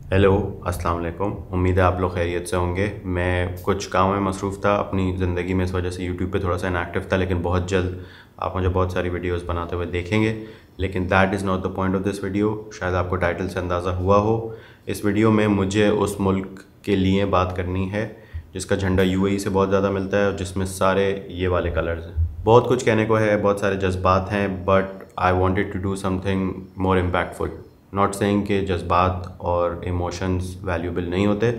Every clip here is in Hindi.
हेलो, अस्सलाम वालेकुम। उम्मीद है आप लोग खैरियत से होंगे। मैं कुछ काम में मसरूफ़ था अपनी ज़िंदगी में, इस वजह से यूट्यूब पे थोड़ा सा इनएक्टिव था, लेकिन बहुत जल्द आप मुझे बहुत सारी वीडियोस बनाते हुए देखेंगे। लेकिन that is not the point of this video. शायद आपको टाइटल से अंदाज़ा हुआ हो। इस वीडियो में मुझे उस मुल्क के लिए बात करनी है जिसका झंडा यूएई से बहुत ज़्यादा मिलता है और जिसमें सारे ये वाले कलर्स हैं। बहुत कुछ कहने को है, बहुत सारे जज्बात हैं, but I wanted to do something more impactful. Not saying कि जज्बात और इमोशंस वैल्यूबल नहीं होते,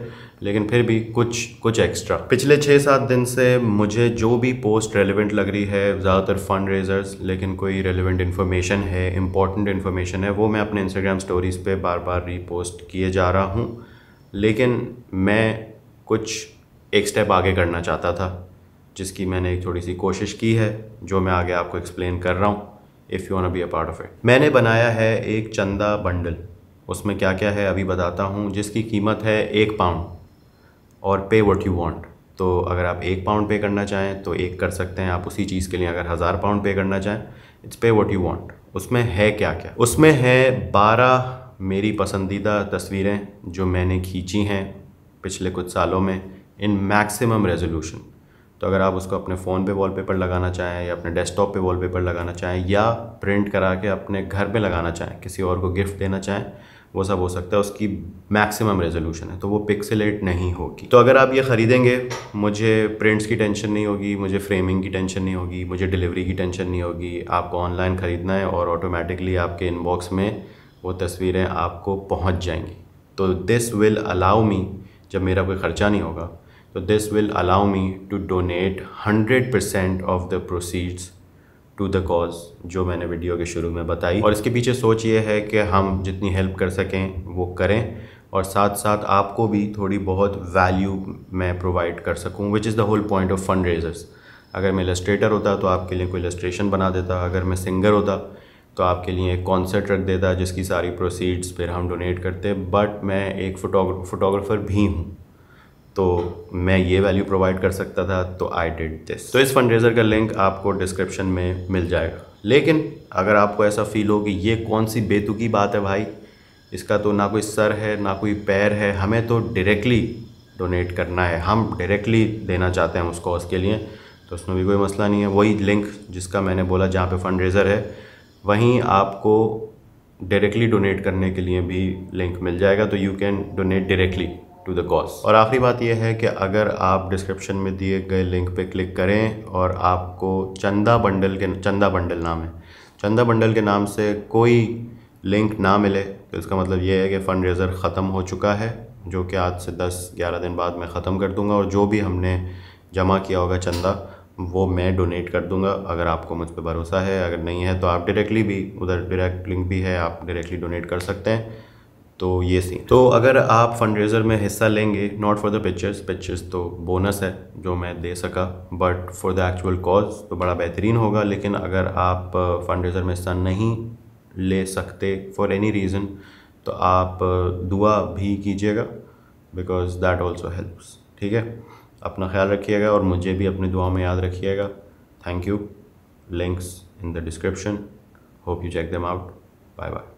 लेकिन फिर भी कुछ एक्स्ट्रा। पिछले 6-7 दिन से मुझे जो भी पोस्ट रेलिवेंट लग रही है, ज़्यादातर फंड रेजर्स, लेकिन कोई रेलिवेंट इन्फॉर्मेशन है, इंपॉर्टेंट इन्फॉर्मेशन है, वो मैं अपने इंस्टाग्राम स्टोरीज़ पे बार बार रीपोस्ट किए जा रहा हूँ। लेकिन मैं कुछ एक स्टेप आगे करना चाहता था, जिसकी मैंने एक थोड़ी सी कोशिश की है, जो मैं आगे आपको एक्सप्लेन कर रहा हूँ। If you want to be a part of it. मैंने बनाया है एक चंदा बंडल। उसमें क्या क्या है अभी बताता हूँ, जिसकी कीमत है 1 पाउंड और पे व्हाट यू वांट। तो अगर आप 1 पाउंड पे करना चाहें तो एक कर सकते हैं आप उसी चीज़ के लिए। अगर 1000 पाउंड पे करना चाहें, इट्स पे व्हाट यू वांट। उसमें है क्या क्या? उसमें है 12 मेरी पसंदीदा तस्वीरें जो मैंने खींची हैं पिछले कुछ सालों में इन मैक्सिमम रेजोल्यूशन। तो अगर आप उसको अपने फ़ोन पे वॉलपेपर लगाना चाहें या अपने डेस्कटॉप पे वॉलपेपर लगाना चाहें या प्रिंट करा के अपने घर पे लगाना चाहें, किसी और को गिफ्ट देना चाहें, वो सब हो सकता है। उसकी मैक्सिमम रेजोल्यूशन है, तो वो पिक्सेलेट नहीं होगी। तो अगर आप ये ख़रीदेंगे, मुझे प्रिंट्स की टेंशन नहीं होगी, मुझे फ्रेमिंग की टेंशन नहीं होगी, मुझे डिलीवरी की टेंशन नहीं होगी। आपको ऑनलाइन ख़रीदना है और ऑटोमेटिकली आपके इनबॉक्स में वो तस्वीरें आपको पहुँच जाएंगी। तो दिस विल अलाउ मी, जब मेरा कोई ख़र्चा नहीं होगा, तो this will allow me to donate 100% of the proceeds to the cause, जो मैंने वीडियो के शुरू में बताई। और इसके पीछे सोच ये है कि हम जितनी हेल्प कर सकें वो करें, और साथ साथ आपको भी थोड़ी बहुत वैल्यू मैं प्रोवाइड कर सकूं, which is the whole point of fund raisers. अगर मैं इलस्ट्रेटर होता तो आपके लिए कोई इलस्ट्रेशन बना देता, अगर मैं सिंगर होता तो आपके लिए एक कॉन्सर्ट रख देता जिसकी सारी प्रोसीड्स फिर हम डोनेट करते। बट मैं एक फ़ोटोग्राफ़र भी हूँ, तो मैं ये वैल्यू प्रोवाइड कर सकता था, तो आई डिड दिस। तो इस फंडरेज़र का लिंक आपको डिस्क्रिप्शन में मिल जाएगा। लेकिन अगर आपको ऐसा फील हो कि ये कौन सी बेतुकी बात है भाई, इसका तो ना कोई सर है ना कोई पैर है, हमें तो डायरेक्टली डोनेट करना है, हम डायरेक्टली देना चाहते हैं उस कॉज के लिए, तो उसमें भी कोई मसला नहीं है। वही लिंक जिसका मैंने बोला जहाँ पे फंडरेज़र है, वहीं आपको डायरेक्टली डोनेट करने के लिए भी लिंक मिल जाएगा, तो you can donate directly to the cause. और आखिरी बात यह है कि अगर आप डिस्क्रिप्शन में दिए गए लिंक पे क्लिक करें और आपको चंदा बंडल नाम है, चंदा बंडल के नाम से कोई लिंक ना मिले, तो इसका मतलब ये है कि फ़ंड रेज़र ख़त्म हो चुका है, जो कि आज से 10-11 दिन बाद मैं ख़त्म कर दूंगा। और जो भी हमने जमा किया होगा चंदा, वो मैं डोनेट कर दूंगा। अगर आपको मुझ पर भरोसा है, अगर नहीं है तो आप डायरेक्टली भी, उधर डायरेक्ट लिंक भी है, आप डायरेक्टली डोनेट कर सकते हैं। तो ये सीन। तो अगर आप फंडरेज़र में हिस्सा लेंगे, नॉट फॉर द पिक्चर्स तो बोनस है जो मैं दे सका, but for the actual cause तो बड़ा बेहतरीन होगा। लेकिन अगर आप फंडरेज़र में हिस्सा नहीं ले सकते फॉर एनी रीज़न, तो आप दुआ भी कीजिएगा, बिकॉज दैट ऑल्सो हेल्प्स। ठीक है, अपना ख्याल रखिएगा और मुझे भी अपनी दुआ में याद रखिएगा। Thank you. Links in the description, hope you check them out. Bye bye.